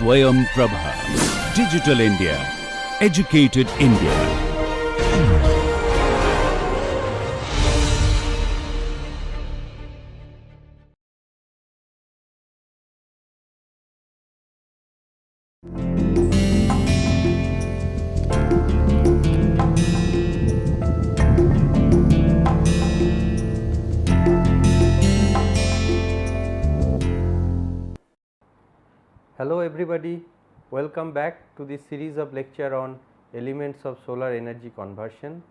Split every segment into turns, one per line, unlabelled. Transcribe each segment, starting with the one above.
Swayam Prabha. Digital India. Educated India.
Hello everybody, welcome back to this series of lecture on elements of solar energy conversion.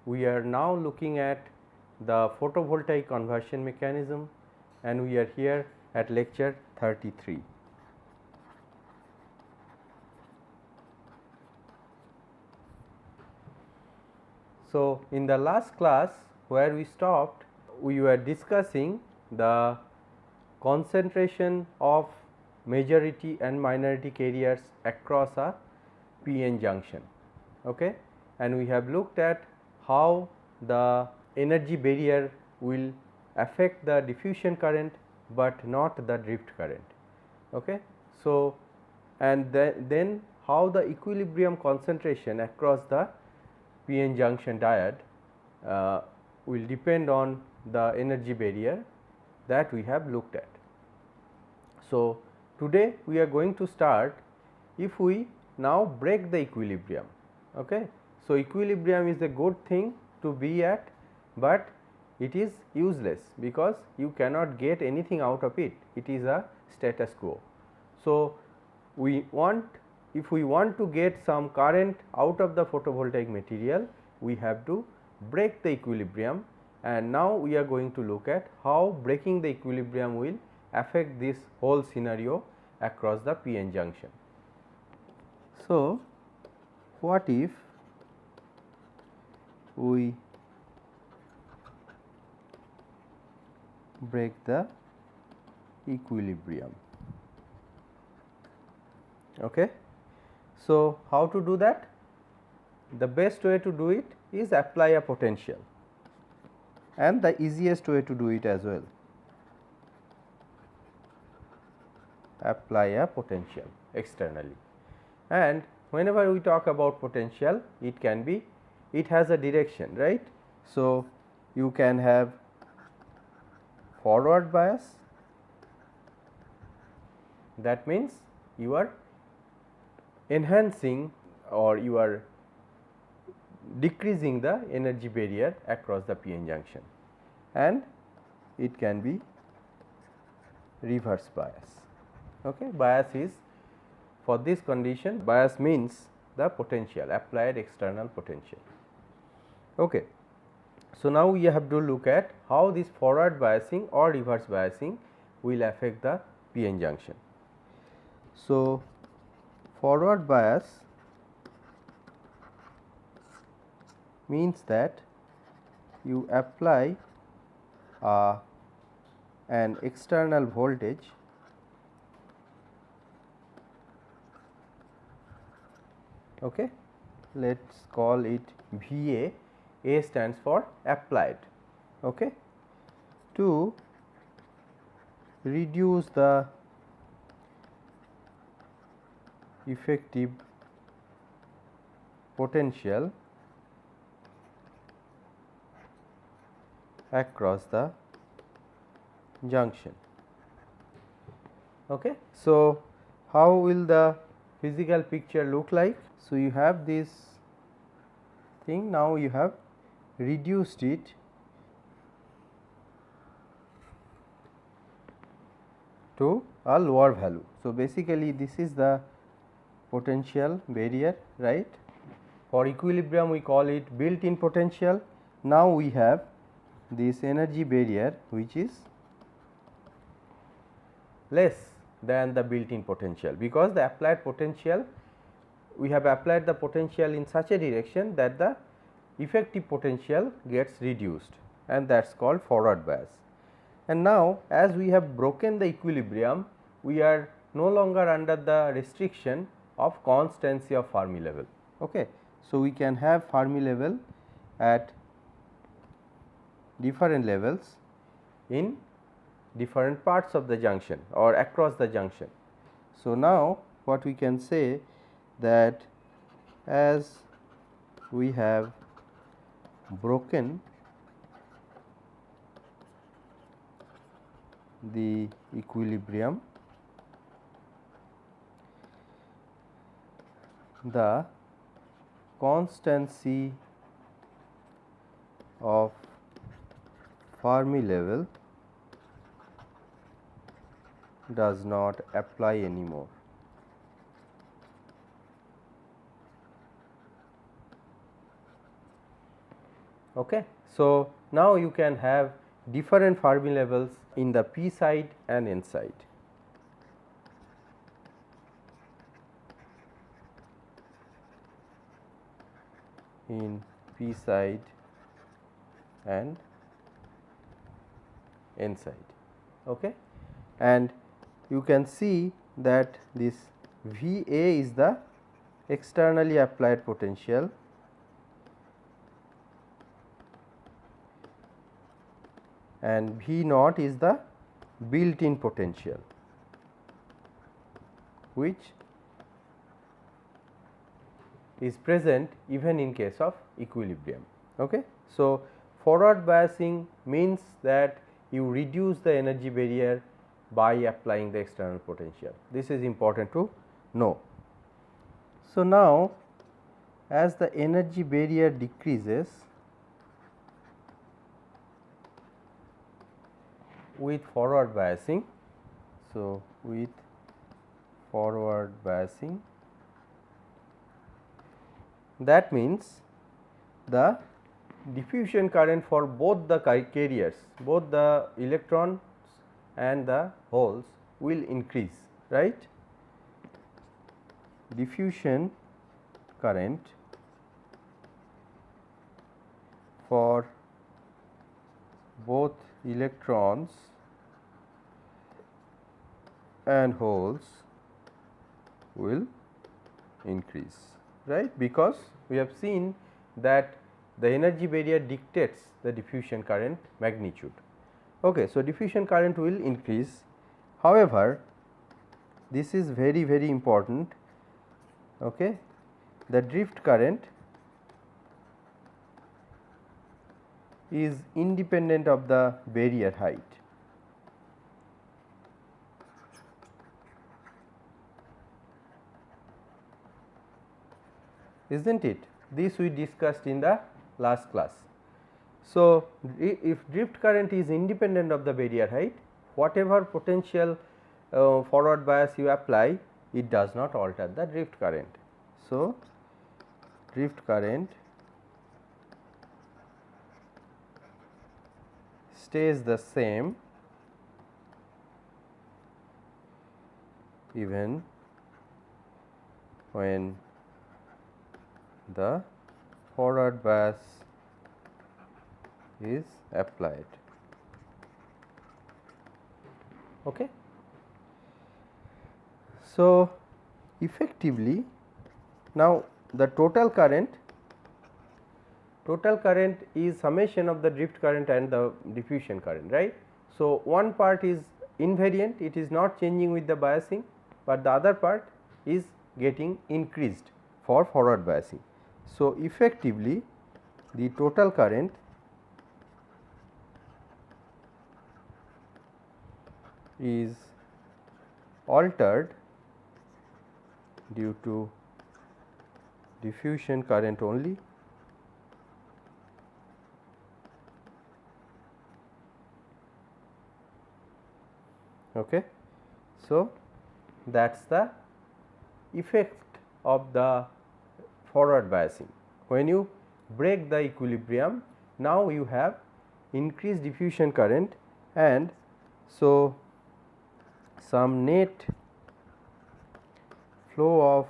We are now looking at the photovoltaic conversion mechanism and we are here at lecture 33. So, in the last class where we stopped, we were discussing the concentration of majority and minority carriers across a p-n junction, okay? And we have looked at how the energy barrier will affect the diffusion current, but not the drift current, okay? So, and then how the equilibrium concentration across the p-n junction diode will depend on the energy barrier that we have looked at. So, today we are going to start if we now break the equilibrium, okay. So, equilibrium is a good thing to be at, but it is useless because you cannot get anything out of it, it is a status quo. So, if we want to get some current out of the photovoltaic material, we have to break the equilibrium, and now we are going to look at how breaking the equilibrium will affect this whole scenario across the p-n junction. So, what if we break the equilibrium? Okay. So, how to do that? The best way to do it is apply a potential, and the easiest way to do it as well. Apply a potential externally, and whenever we talk about potential, it has a direction, right? So, you can have forward bias, that means you are enhancing or you are decreasing the energy barrier across the p-n junction, and it can be reverse bias. Okay. Bias is, for this condition, bias means the potential, applied external potential. Okay. So, now we have to look at how this forward biasing or reverse biasing will affect the p-n junction. So, forward bias means that you apply an external voltage okay. Let us call it VA, A stands for applied, okay, to reduce the effective potential across the junction. Okay. So, how will the physical picture look like? So, you have this thing, now you have reduced it to a lower value. So, basically this is the potential barrier, right? For equilibrium we call it built-in potential. Now, we have this energy barrier which is less than the built-in potential, because the applied potential, we have applied the potential in such a direction that the effective potential gets reduced, and that is called forward bias. And now, as we have broken the equilibrium, we are no longer under the restriction of constancy of Fermi level. Okay. So, we can have Fermi level at different levels in different parts of the junction or across the junction. So, now what we can say, that as we have broken the equilibrium, the constancy of Fermi level does not apply anymore. Okay. So, now you can have different Fermi levels in the p side and n side. In p side and n side. Okay. And you can see that this V A is the externally applied potential, and V naught is the built in potential, which is present even in case of equilibrium. Okay. So, forward biasing means that you reduce the energy barrier by applying the external potential. This is important to know. So, now as the energy barrier decreases with forward biasing, so with forward biasing, that means the diffusion current for both the carriers, both the electrons and the holes will increase, right. Diffusion current for both electrons and holes will increase, right, because we have seen that the energy barrier dictates the diffusion current magnitude. Okay. So, diffusion current will increase. However, this is very important. Okay. The drift current is independent of the barrier height. Isn't it? This we discussed in the last class. So, if drift current is independent of the barrier height, whatever potential forward bias you apply, it does not alter the drift current. So, drift current stays the same even when the forward bias is applied. Okay. So, effectively now the total current is summation of the drift current and the diffusion current, right. So, one part is invariant, it is not changing with the biasing, but the other part is getting increased for forward biasing. So, effectively the total current is altered due to diffusion current only. Okay. So, that is the effect of the forward biasing. When you break the equilibrium, now you have increased diffusion current, and so some net flow of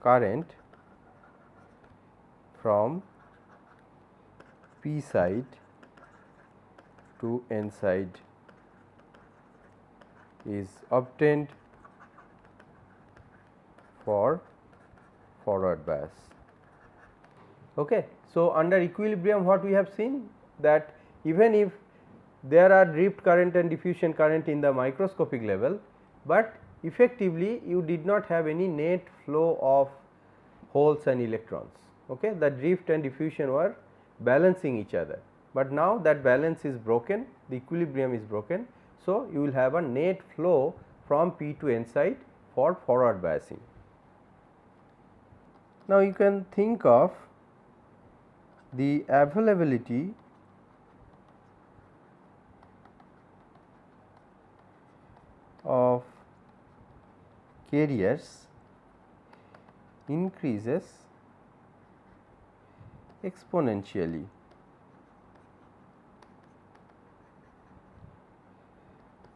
current from P side to N side is obtained for forward bias. Okay. So, under equilibrium what we have seen, that even if there are drift current and diffusion current in the microscopic level, but effectively you did not have any net flow of holes and electrons. Okay. The drift and diffusion were balancing each other, but now that balance is broken, the equilibrium is broken. So, you will have a net flow from P to N side for forward biasing. Now, you can think of the availability of carriers increases exponentially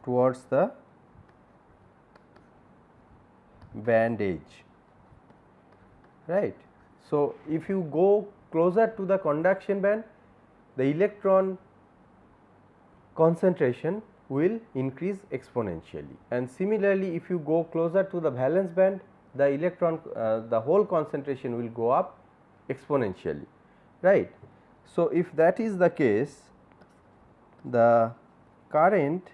towards the band edge, right. So, if you go closer to the conduction band, the electron concentration will increase exponentially, and similarly if you go closer to the valence band, the electron the whole concentration will go up exponentially, right. So, if that is the case, the current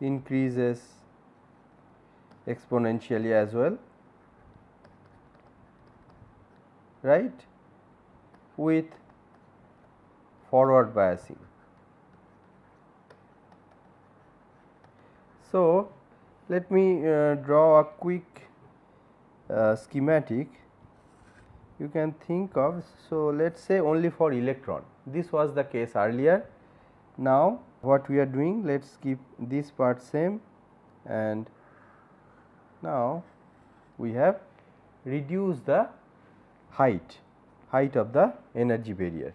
increases exponentially as well, right, with forward biasing. So, let me draw a quick schematic you can think of. So, let us say only for electron, this was the case earlier. Now, what we are doing, let us keep this part same, and now we have reduced the height of the energy barrier.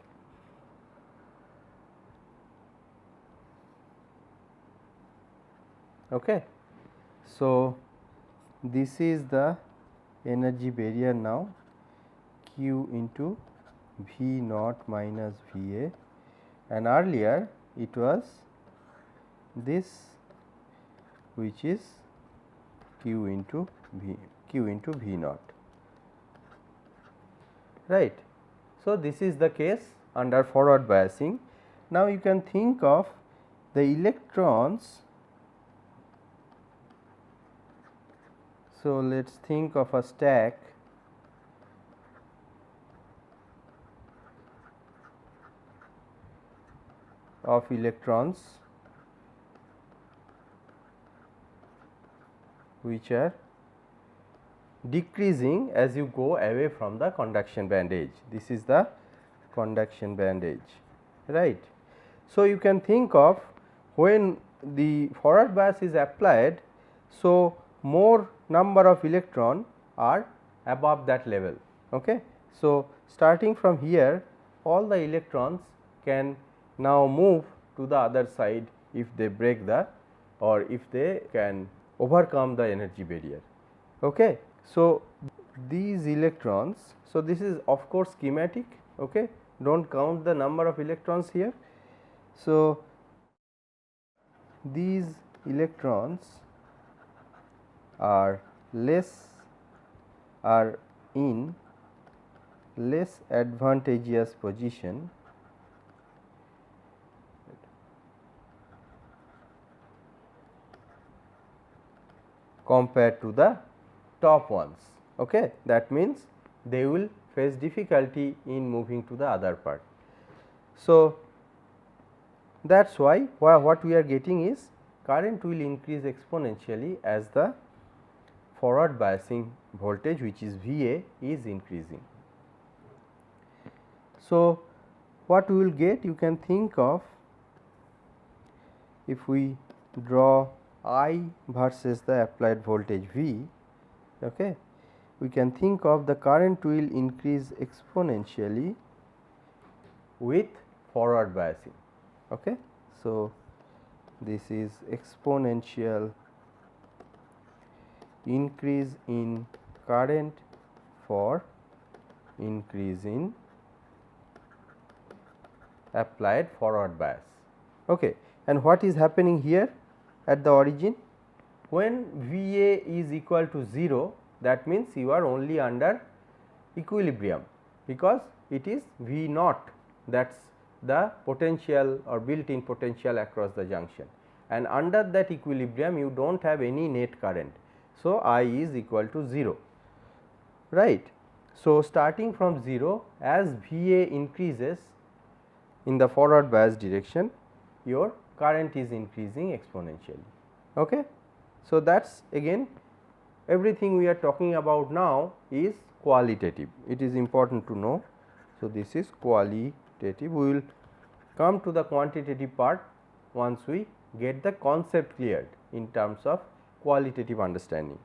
Okay. So, this is the energy barrier now, Q into V naught minus V A, and earlier it was this, which is Q into V naught, right. So, this is the case under forward biasing. Now, you can think of the electrons. So, let us think of a stack of electrons which are decreasing as you go away from the conduction band edge. This is the conduction band edge, right. So, you can think of when the forward bias is applied, so more number of electron are above that level. Okay. So, starting from here, all the electrons can now move to the other side if they break the, or if they can overcome the energy barrier. Okay. So, these electrons, so this is of course schematic, okay, do not count the number of electrons here. So, these electrons are in less advantageous position compared to the top ones. Okay. That means, they will face difficulty in moving to the other part. So, that is why what we are getting is current will increase exponentially as the forward biasing voltage, which is V A, is increasing. So, what we will get, you can think of, if we draw I versus the applied voltage V, okay, we can think of the current will increase exponentially with forward biasing. Okay. So, this is exponential increase in current for increase in applied forward bias. Okay. And what is happening here at the origin? When V A is equal to 0, that means you are only under equilibrium, because it is V naught, that is the potential or built in potential across the junction, and under that equilibrium you do not have any net current. So, I is equal to 0, right. So, starting from 0, as V A increases in the forward bias direction, your current is increasing exponentially. Okay. So, that is again everything we are talking about now is qualitative, it is important to know. So, this is qualitative, we will come to the quantitative part once we get the concept cleared in terms of qualitative understanding.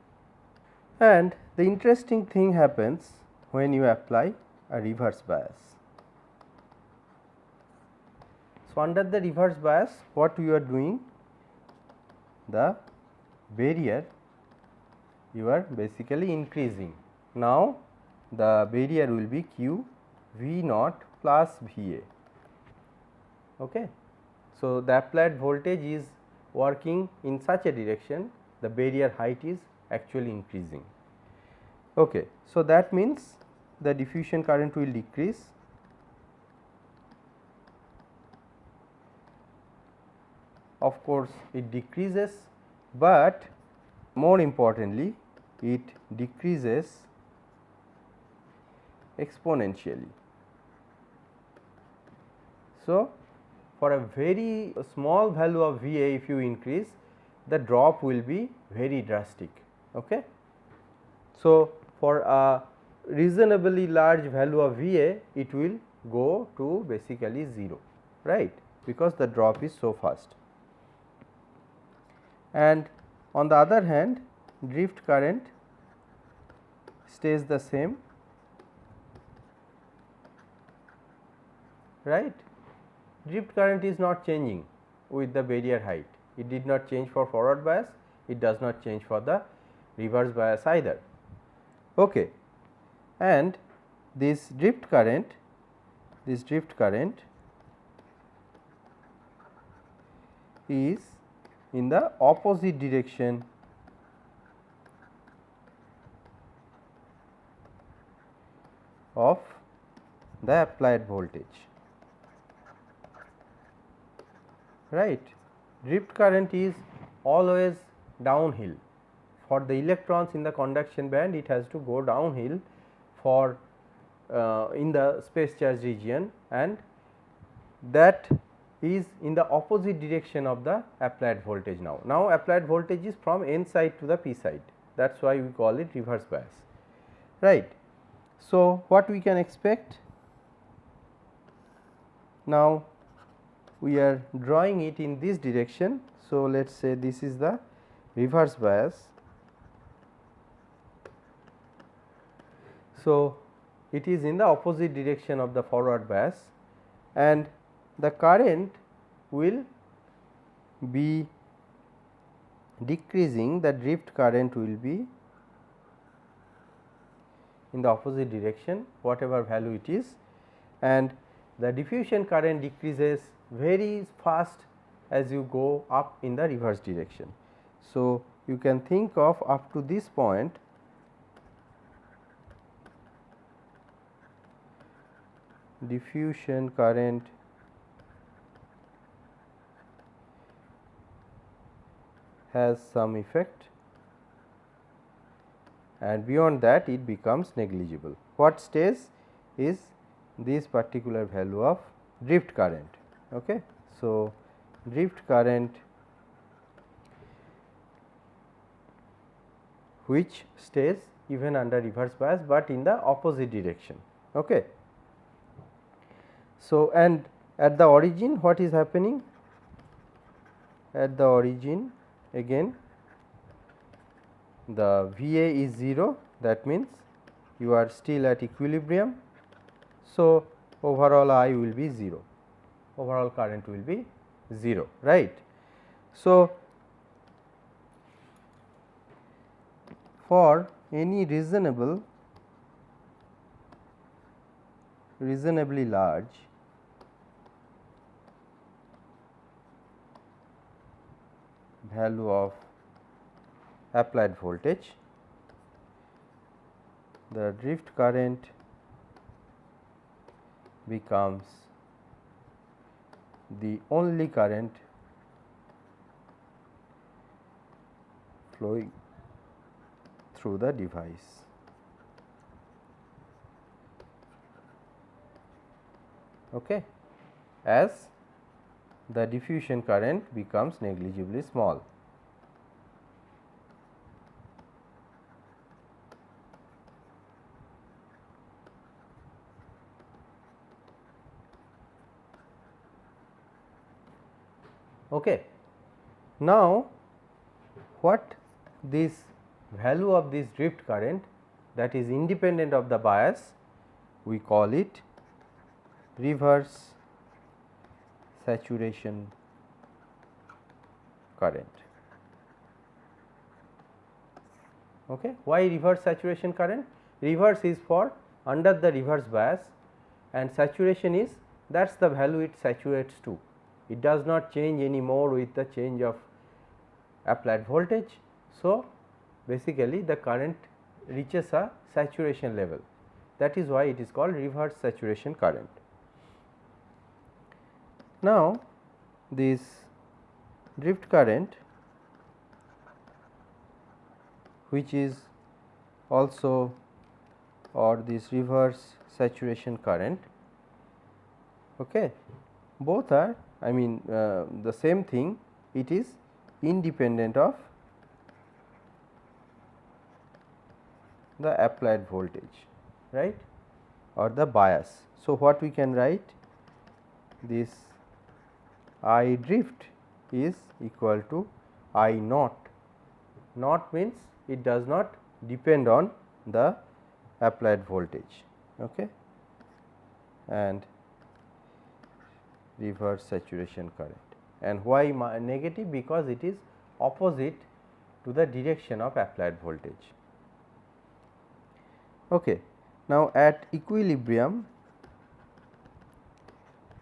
And the interesting thing happens when you apply a reverse bias. So, under the reverse bias, what you are doing, the barrier you are basically increasing. Now, the barrier will be Q V naught plus V A. Okay. So, the applied voltage is working in such a direction, the barrier height is actually increasing. Okay. So, that means the diffusion current will decrease. Of course, it decreases, but more importantly it decreases exponentially. So, for a very small value of V A, if you increase, the drop will be very drastic. Okay. So, for a reasonably large value of V A, it will go to basically 0, right, because the drop is so fast. And on the other hand, drift current stays the same, right. Drift current is not changing with the barrier height, it did not change for forward bias, it does not change for the reverse bias either. Okay. And this drift current is in the opposite direction of the applied voltage, right. Drift current is always downhill. For the electrons in the conduction band, it has to go downhill for in the space charge region, and that is in the opposite direction of the applied voltage. Now applied voltage is from N side to the P side, that is why we call it reverse bias, right. So, what we can expect? Now, we are drawing it in this direction. So, let us say this is the reverse bias. So, it is in the opposite direction of the forward bias, and the current will be decreasing, the drift current will be in the opposite direction whatever value it is, and the diffusion current decreases very fast as you go up in the reverse direction. So, you can think of up to this point diffusion current has some effect, and beyond that it becomes negligible. What stays is this particular value of drift current. Okay. So, drift current which stays even under reverse bias, but in the opposite direction. Okay. So, and at the origin what is happening? At the origin again the V A is 0, that means you are still at equilibrium. So, overall I will be 0, overall current will be 0, right. So, for any reasonably large value of applied voltage, the drift current becomes the only current flowing through the device. Okay. As the diffusion current becomes negligibly small. Okay. Now, what this value of this drift current that is independent of the bias, we call it reverse saturation current. Okay. Why reverse saturation current? Reverse is for under the reverse bias and saturation is that is the value it saturates to. It does not change any more with the change of applied voltage. So, basically the current reaches a saturation level, that is why it is called reverse saturation current. Now, this drift current, which is also or this reverse saturation current, okay, both are the same thing, it is independent of the applied voltage, right, or the bias. So, what we can write, this I drift is equal to I naught. Naught means it does not depend on the applied voltage, okay, and reverse saturation current. And why negative? Because it is opposite to the direction of applied voltage. Okay. Now, at equilibrium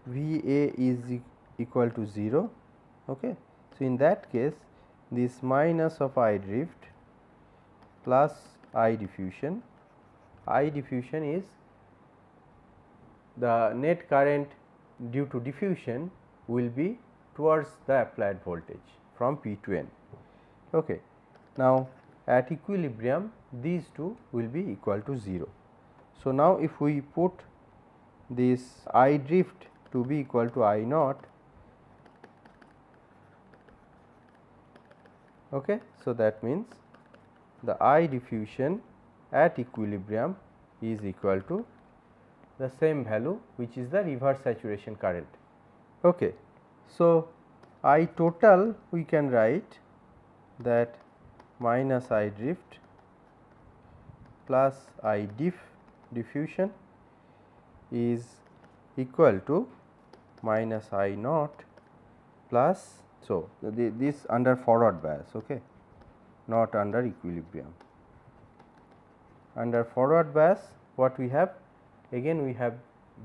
V A is equal to 0. Okay. So, in that case this minus of I drift plus I diffusion is the net current due to diffusion will be towards the applied voltage from P to N. Okay. Now, at equilibrium these two will be equal to 0. So, now if we put this I drift to be equal to I naught, okay, so that means the I diffusion at equilibrium is equal to the same value which is the reverse saturation current. Okay. So, I total we can write that minus I drift plus I diffusion is equal to minus I naught plus, so this under forward bias, okay, not under equilibrium. Under forward bias what we have, again we have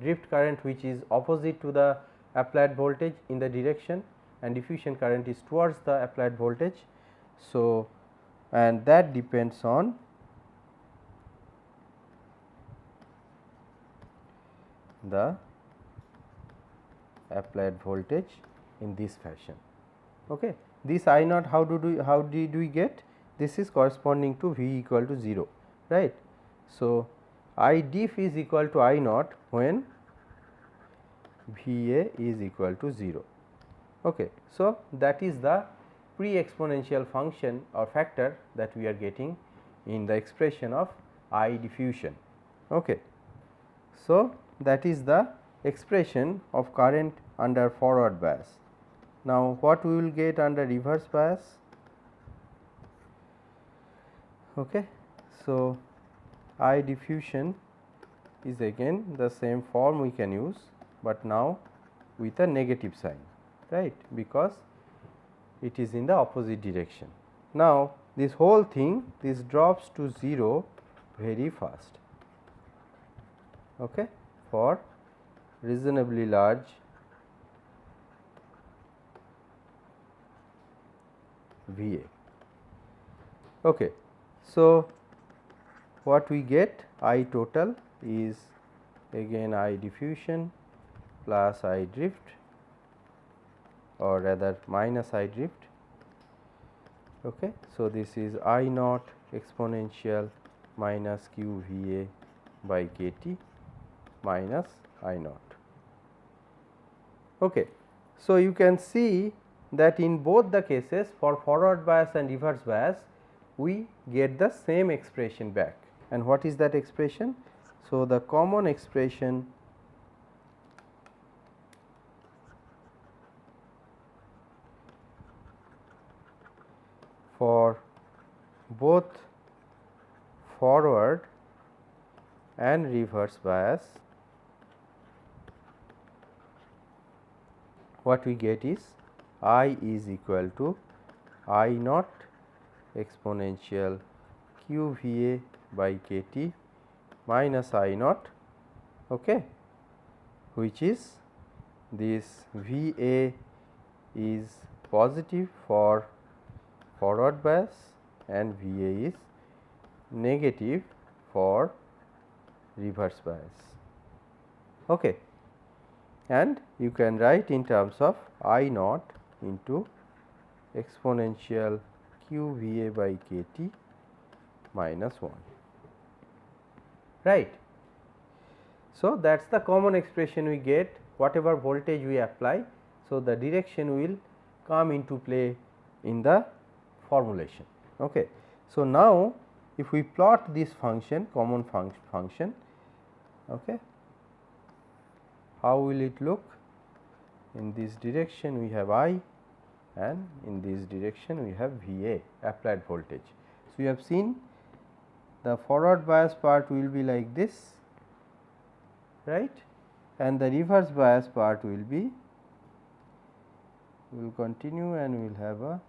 drift current which is opposite to the applied voltage in the direction and diffusion current is towards the applied voltage. So, and that depends on the applied voltage in this fashion. Okay. This I naught how did we get? This is corresponding to V equal to 0, right. So, I diff is equal to I naught when V A is equal to 0. Okay. So, that is the pre-exponential function or factor that we are getting in the expression of I diffusion. Okay. So, that is the expression of current under forward bias. Now, what we will get under reverse bias? Okay. So, I diffusion is again the same form we can use, but now with a negative sign, right, because it is in the opposite direction. Now, this whole thing, this drops to 0 very fast, okay, for reasonably large V A. Okay. So, what we get I total is again I diffusion plus I drift, or rather minus I drift Okay. So, this is I naught exponential minus q V A by k T minus I naught. Okay. So, you can see that in both the cases for forward bias and reverse bias we get the same expression back. And what is that expression? So, the common expression for both forward and reverse bias, what we get is I is equal to I naught exponential q V A by k T minus I naught, okay, which is this V A is positive for forward bias and V A is negative for reverse bias. Okay. And you can write in terms of I naught into exponential q V A by k T minus 1, right. So, that is the common expression we get whatever voltage we apply. So, the direction will come into play in the formulation. Okay. So, now if we plot this function common function, okay, how will it look? In this direction we have I and in this direction we have V A applied voltage. So, we have seen the forward bias part will be like this, right, and the reverse bias part will be, we will continue and we will have a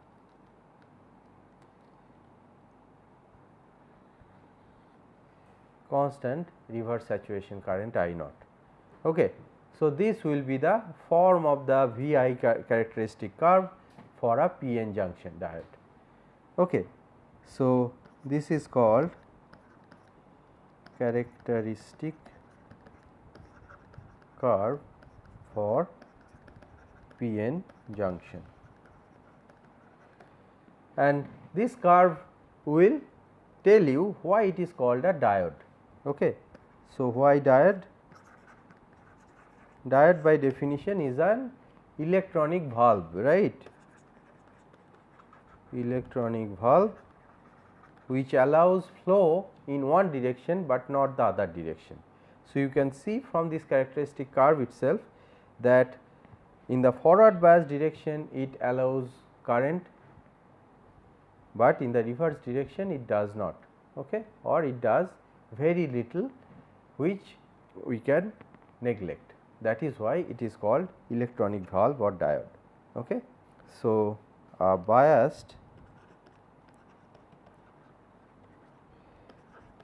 constant reverse saturation current I naught. Okay. So, this will be the form of the V I characteristic curve for a p-n junction diode. Okay. So, this is called characteristic curve for p-n junction, and this curve will tell you why it is called a diode. Okay. So, why diode? Diode by definition is an electronic valve, right, electronic valve which allows flow in one direction, but not the other direction. So, you can see from this characteristic curve itself that in the forward bias direction it allows current, but in the reverse direction it does not, okay, or it does very little which we can neglect. That is why it is called electronic valve or diode. Okay. So, a biased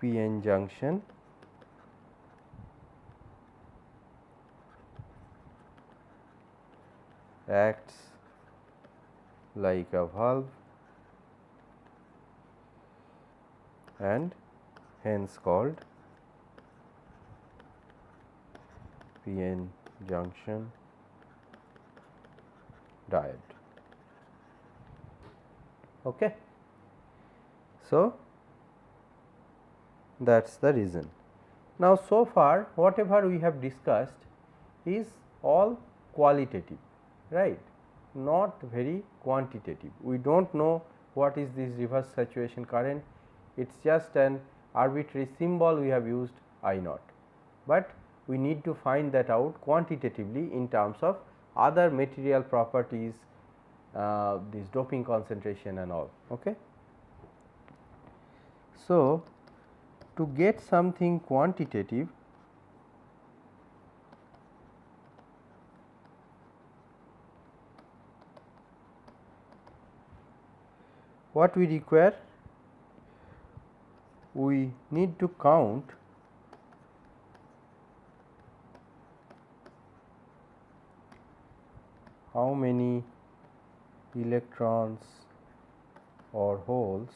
p-n junction acts like a valve and hence called p-n junction diode. Okay. So, that is the reason. Now, so far whatever we have discussed is all qualitative, right, not very quantitative. We do not know what is this reverse saturation current, it is just an arbitrary symbol we have used I naught, but we need to find that out quantitatively in terms of other material properties, this doping concentration and all. Okay. So, to get something quantitative, what we require? We need to count how many electrons or holes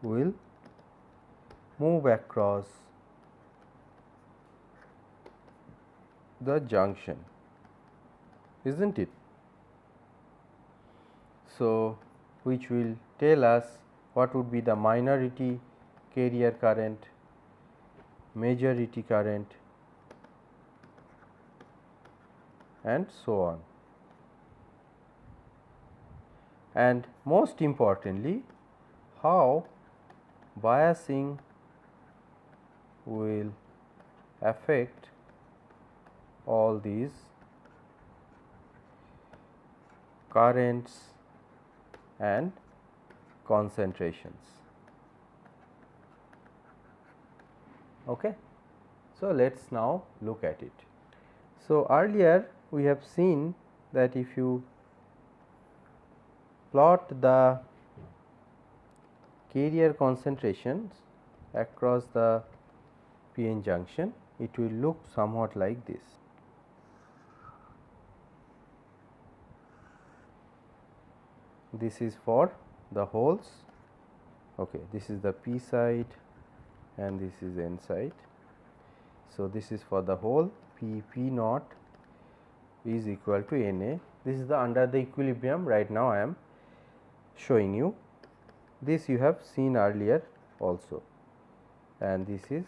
will move across the junction, isn't it? So, which will tell us what would be the minority carrier current, majority current, and so on. And most importantly, how biasing will affect all these currents and concentrations. Okay. So, let us now look at it. So, earlier we have seen that if you plot the carrier concentrations across the p-n junction, it will look somewhat like this. This is for the holes, okay. This is the p side and this is n side. So, this is for the hole, p naught is equal to N A. This is the under the equilibrium. Right now I am showing you. This you have seen earlier also, and this is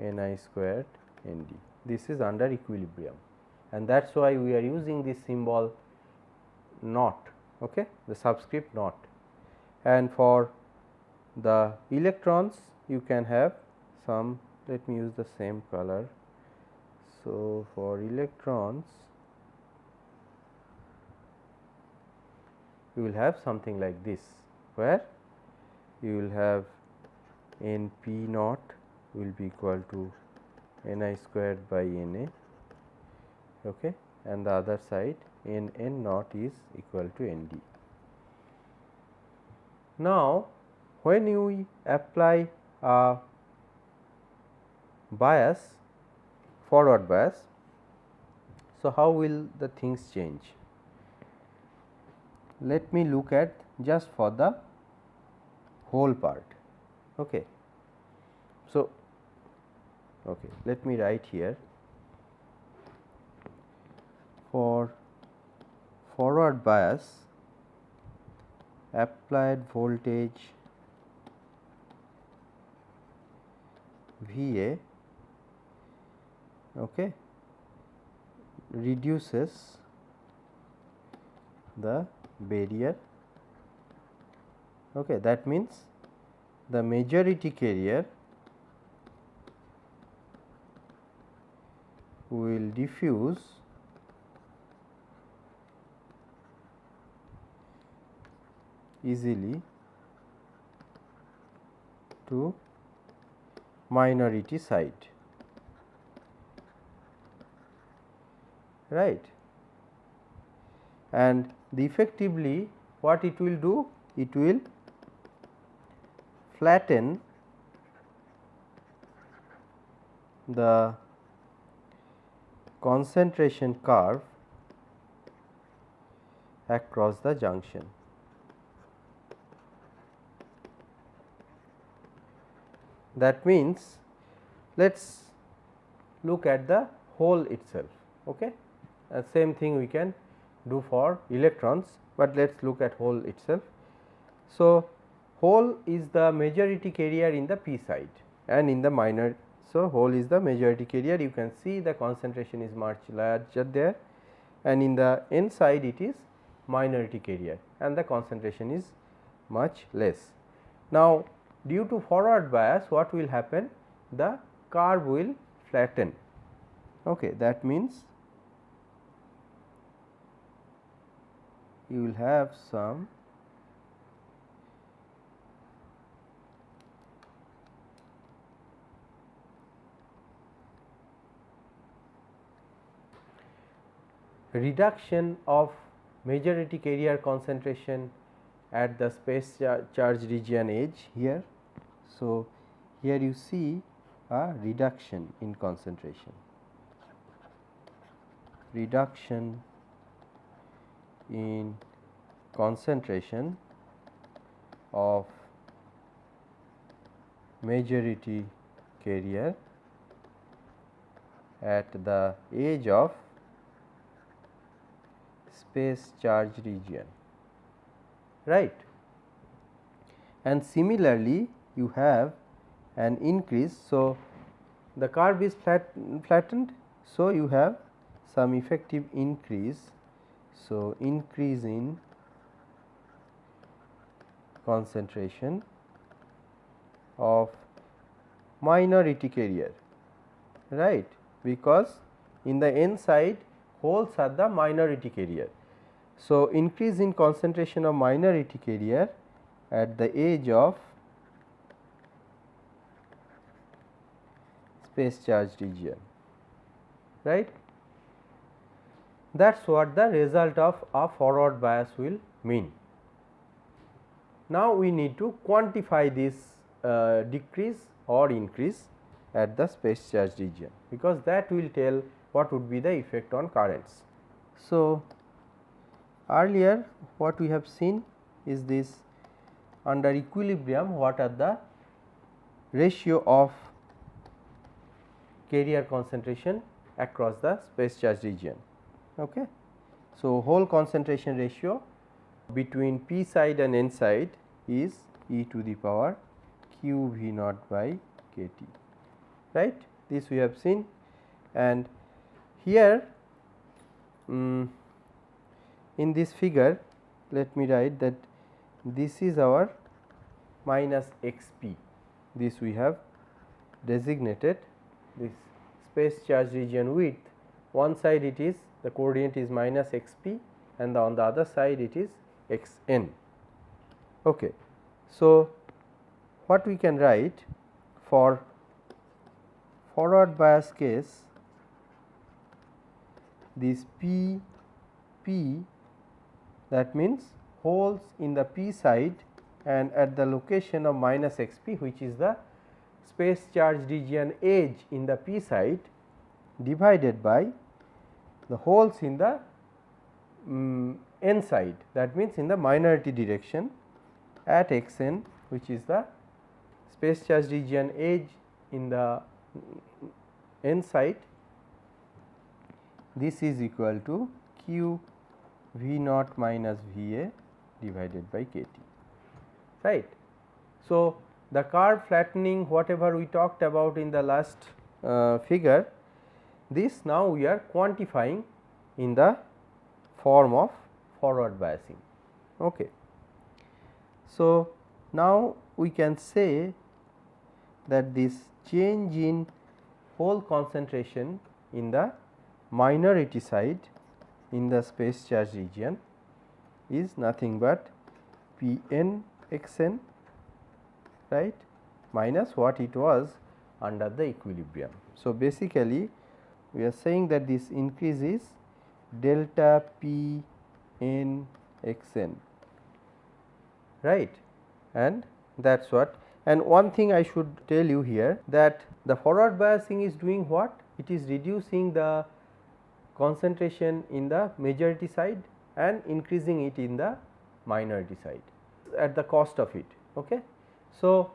N I squared N D. This is under equilibrium, and that is why we are using this symbol naught, okay, the subscript naught. And for the electrons you can have some, let me use the same color. So, for electrons you will have something like this, where you will have N P naught will be equal to N I squared by N A, okay, and the other side N N naught is equal to N D. Now, when you apply a bias, forward bias, so how will the things change? Let me look at just for the whole part, okay. So, okay, let me write here, for forward bias applied voltage V A, okay, reduces the barrier, okay. That means the majority carrier will diffuse easily to minority side, right. And effectively what it will do? It will flatten the concentration curve across the junction. That means, let us look at the hole itself, okay. Same thing we can do for electrons, but let us look at hole itself. So, hole is the majority carrier in the p side and in the minor. So, hole is the majority carrier, you can see the concentration is much larger there, and in the n side it is minority carrier and the concentration is much less. Now, due to forward bias, what will happen? The curve will flatten, okay. That means you will have some reduction of majority carrier concentration at the space charge region edge here. So, here you see a reduction in concentration, reduction in concentration of majority carrier at the edge of space charge region, right. and similarly you have an increase. So, the curve is flattened. So, you have some effective increase. So, increase in concentration of minority carrier, right, because in the n side holes are the minority carrier. So, increase in concentration of minority carrier at the edge of space charged region, right. That is what the result of a forward bias will mean. Now, we need to quantify this decrease or increase at the space charged region, because that will tell what would be the effect on currents. So, earlier what we have seen is this, under equilibrium what are the ratio of carrier concentration across the space charged region. Okay. So, hole concentration ratio between p side and n side is e to the power q v naught by k t, right. This we have seen, and here in this figure let me write that this is our minus x p, this we have designated this space charge region width. One side it is the coordinate is minus x p and on the other side it is x n. Okay. So, what we can write for forward bias case, this p that means holes in the p side and at the location of minus x p, which is the space charge region edge in the p side, divided by the holes in the n side, that means in the minority direction at x n, which is the space charge region edge in the n side. This is equal to q v naught minus v a divided by k t, right. So, the curve flattening whatever we talked about in the last figure, this now we are quantifying in the form of forward biasing. Okay. So, now we can say that this change in hole concentration in the minority side in the space charge region is nothing but p n x n, right, minus what it was under the equilibrium. So, basically we are saying that this increase is delta p n x n, right, and that is what. And one thing I should tell you here, that the forward biasing is doing what? It is reducing the concentration in the majority side and increasing it in the minority side at the cost of it. Okay. So,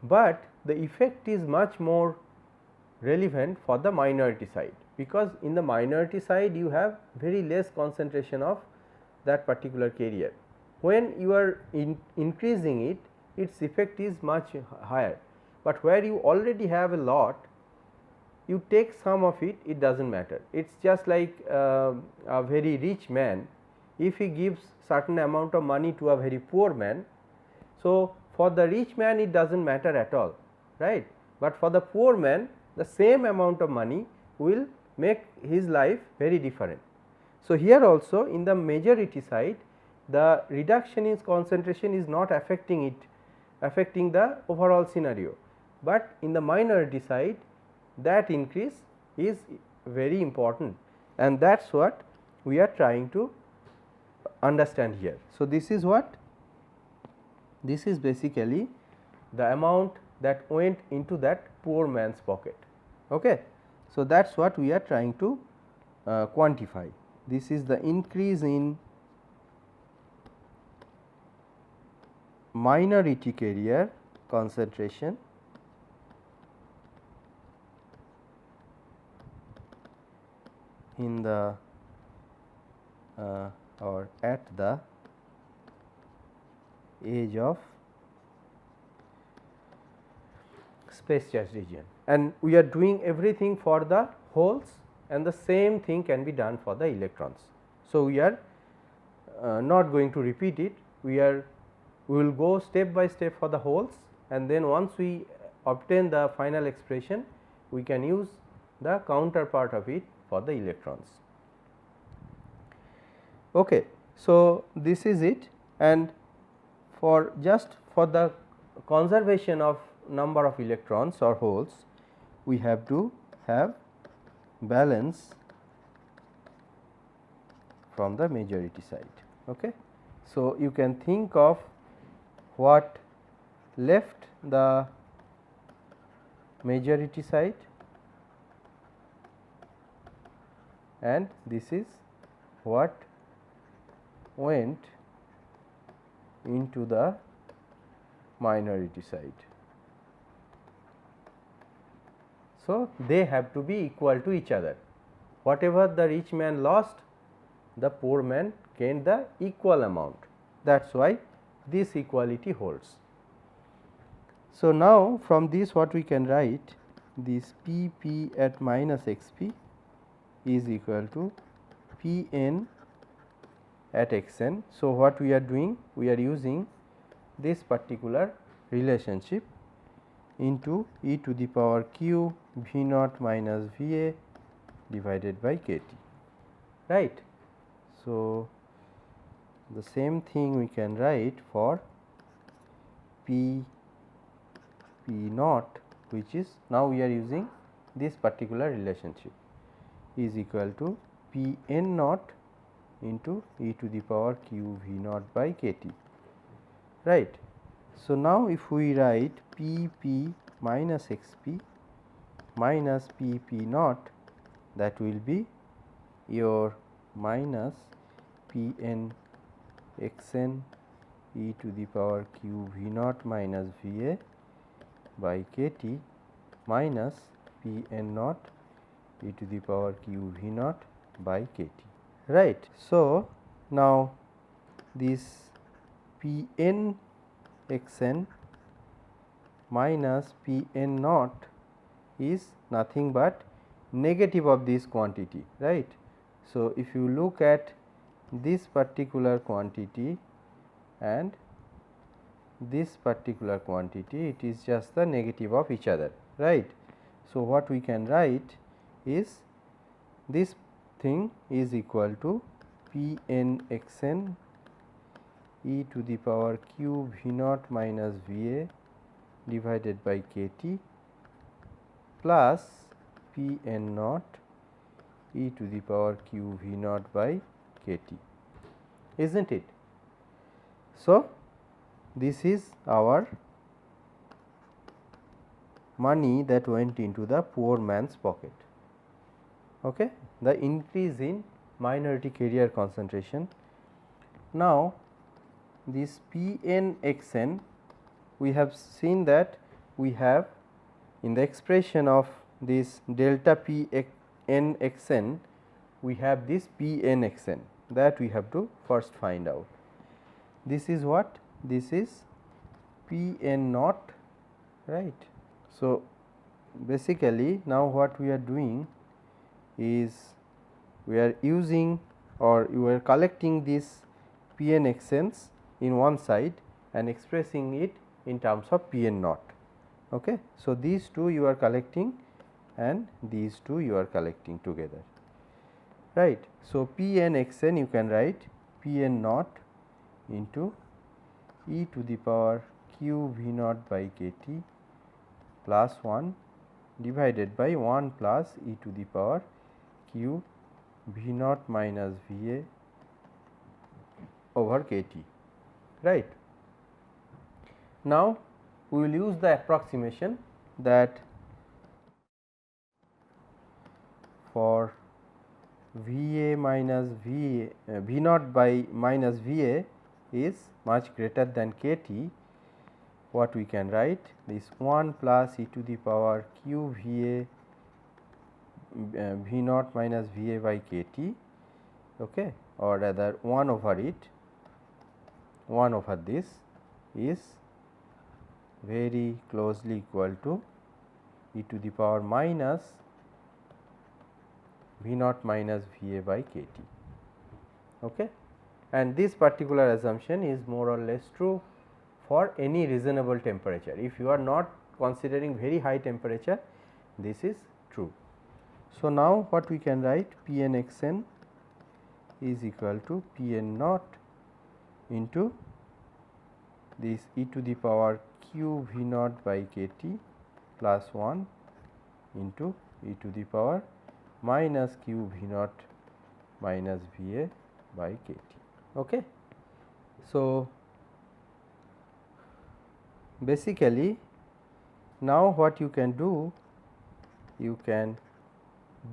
but the effect is much more relevant for the minority side, because in the minority side you have very less concentration of that particular carrier. When you are increasing it, its effect is much higher, but where you already have a lot, you take some of it, it does not matter. It is just like a very rich man, if he gives certain amount of money to a very poor man. So, for the rich man it does not matter at all, right, but for the poor man the same amount of money will make his life very different. So, here also in the majority side the reduction in concentration is not affecting the overall scenario, but in the minority side that increase is very important, and that is what we are trying to understand here. So, this is what? This is basically the amount that went into that poor man's pocket. Okay. So, that is what we are trying to quantify. This is the increase in minority carrier concentration in the or at the edge of space charge region, and we are doing everything for the holes, and the same thing can be done for the electrons. So, we are not going to repeat it, we will go step by step for the holes, and then once we obtain the final expression, we can use the counterpart of it for the electrons. Okay. So, this is it, and for just for the conservation of number of electrons or holes, we have to have balance from the majority side. Okay. So, you can think of what left the majority side, and this is what went into the minority side. So, they have to be equal to each other. Whatever the rich man lost, the poor man gained the equal amount. That is why this equality holds. So, now from this what we can write, this P p at minus x p is equal to P n at x n. So, what we are doing? We are using this particular relationship into e to the power q v naught minus v a divided by k t, right. So, the same thing we can write for P p naught, which is now we are using this particular relationship, is equal to P n naught into e to the power q v naught by k t, right. So, now if we write P p minus x p minus P p naught, that will be your minus P n x n e to the power q v naught minus v a by k t minus P n naught e to the power q v naught by k t, right. So, now this P n x n minus P n naught is nothing but negative of this quantity, right. So, if you look at this particular quantity and this particular quantity, it is just the negative of each other, right. So, what we can write is this thing is equal to P n x n e to the power q v naught minus v a divided by k t plus P n naught e to the power q v naught by k t, is not it. So, this is our money that went into the poor man's pocket. Okay. The increase in minority carrier concentration. Now, this P n x n, we have seen that we have in the expression of this delta P n x n, we have this P n x n, that we have to first find out. This is what? This is P n naught, right. So, basically now what we are doing is we are using, or you are collecting this P n x n's in one side and expressing it in terms of P n naught. Okay. So, these two you are collecting and these two you are collecting together, right. So, P n x n you can write P n naught into e to the power q v naught by k t plus 1 divided by 1 plus e to the power q v naught minus v a over k t, right. Now, we will use the approximation that for V a minus V naught by minus V a is much greater than k t, what we can write this 1 plus e to the power q V a V naught minus V a by k t, okay, or rather 1 over it, 1 over this is very closely equal to e to the power minus V naught minus V A by k T. Okay. And this particular assumption is more or less true for any reasonable temperature. If you are not considering very high temperature, this is true. So, now what we can write, P n x n is equal to P n naught into this e to the power q V naught by k T plus 1 into e to the power minus q V naught minus V A by k T. Okay. So, basically now what you can do, you can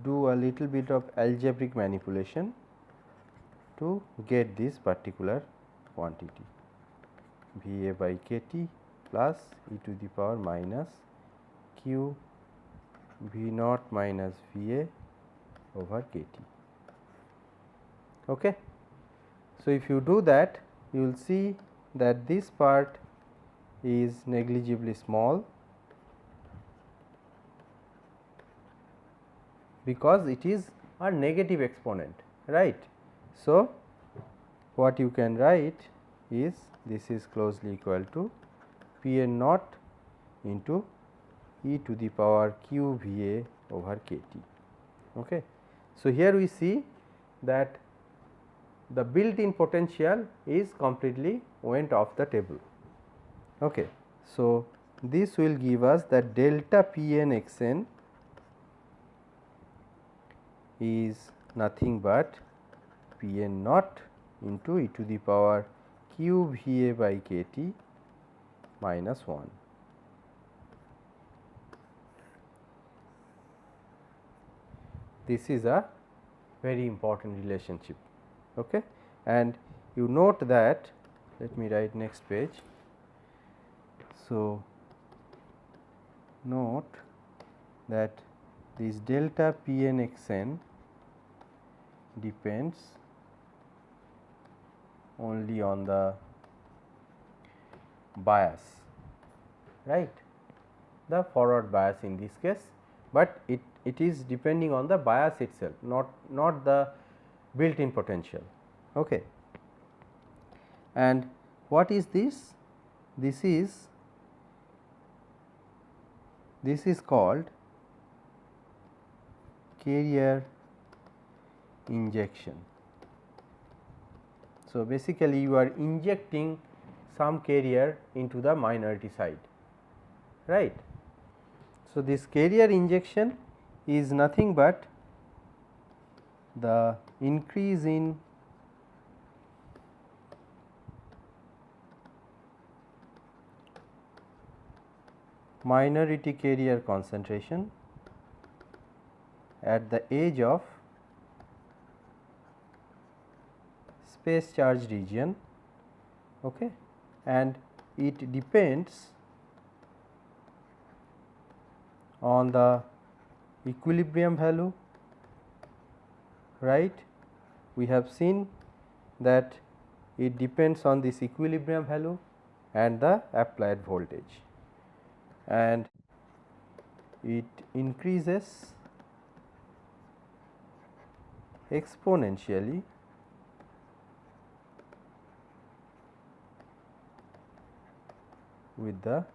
do a little bit of algebraic manipulation to get this particular quantity V A by k T plus e to the power minus q V naught minus V A over k T. Okay. So, if you do that, you will see that this part is negligibly small because it is a negative exponent, right. So, what you can write is this is closely equal to P n naught into e to the power q V A over k T. Okay. So, here we see that the built in potential is completely went off the table. Okay. So, this will give us that delta P n x n is nothing but P n naught into e to the power q V A by k T minus 1. This is a very important relationship. Okay. And you note that, let me write next page. So, note that this delta P n x n depends only on the bias, right, the forward bias in this case, but it is depending on the bias itself, not the built in potential. Okay. And what is this? This is called carrier injection. So, basically you are injecting some carrier into the minority side, right. So, this carrier injection is nothing but the increase in minority carrier concentration at the edge of space charge region, okay, and it depends on the equilibrium value, right. We have seen that it depends on this equilibrium value and the applied voltage, and it increases exponentially with the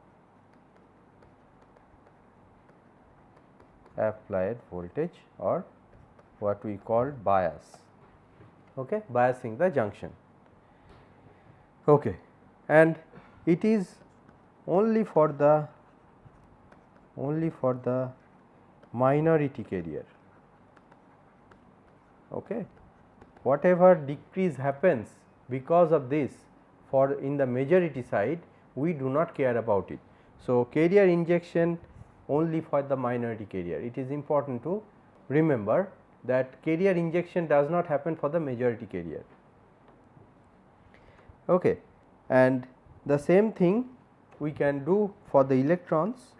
applied voltage, or what we call bias, okay, biasing the junction. Okay. And it is only for the minority carrier. Okay. Whatever decrease happens because of this for in the majority side, we do not care about it. So, carrier injection only for the minority carrier. It is important to remember that carrier injection does not happen for the majority carrier. Okay. And the same thing we can do for the electrons.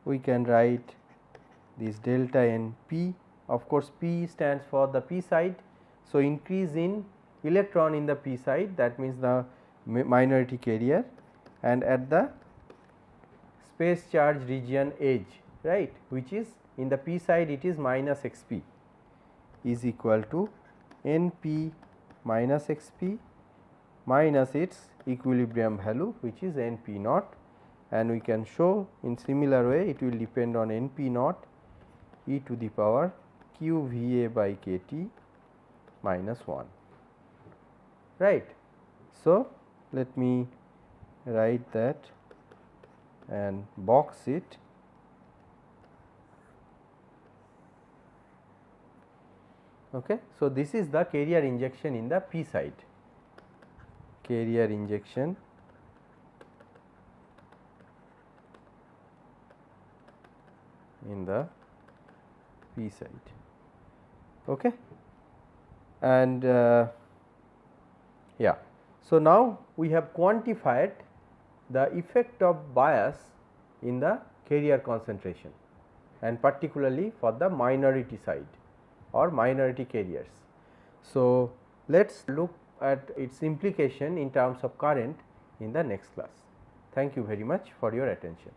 We can write this delta n p, of course, p stands for the p side. So, increase in electron in the p side, that means the minority carrier, and at the space charge region edge, right, which is in the p side it is minus xp is equal to np minus xp minus its equilibrium value, which is np naught, and we can show in similar way it will depend on np naught e to the power q Va by kT minus 1, right. So, let me write that and box it. Okay. So, this is the carrier injection in the p side, carrier injection in the p side. Okay. And yeah. So, now we have quantified the effect of bias in the carrier concentration, and particularly for the minority side or minority carriers. So, let us look at its implication in terms of current in the next class. Thank you very much for your attention.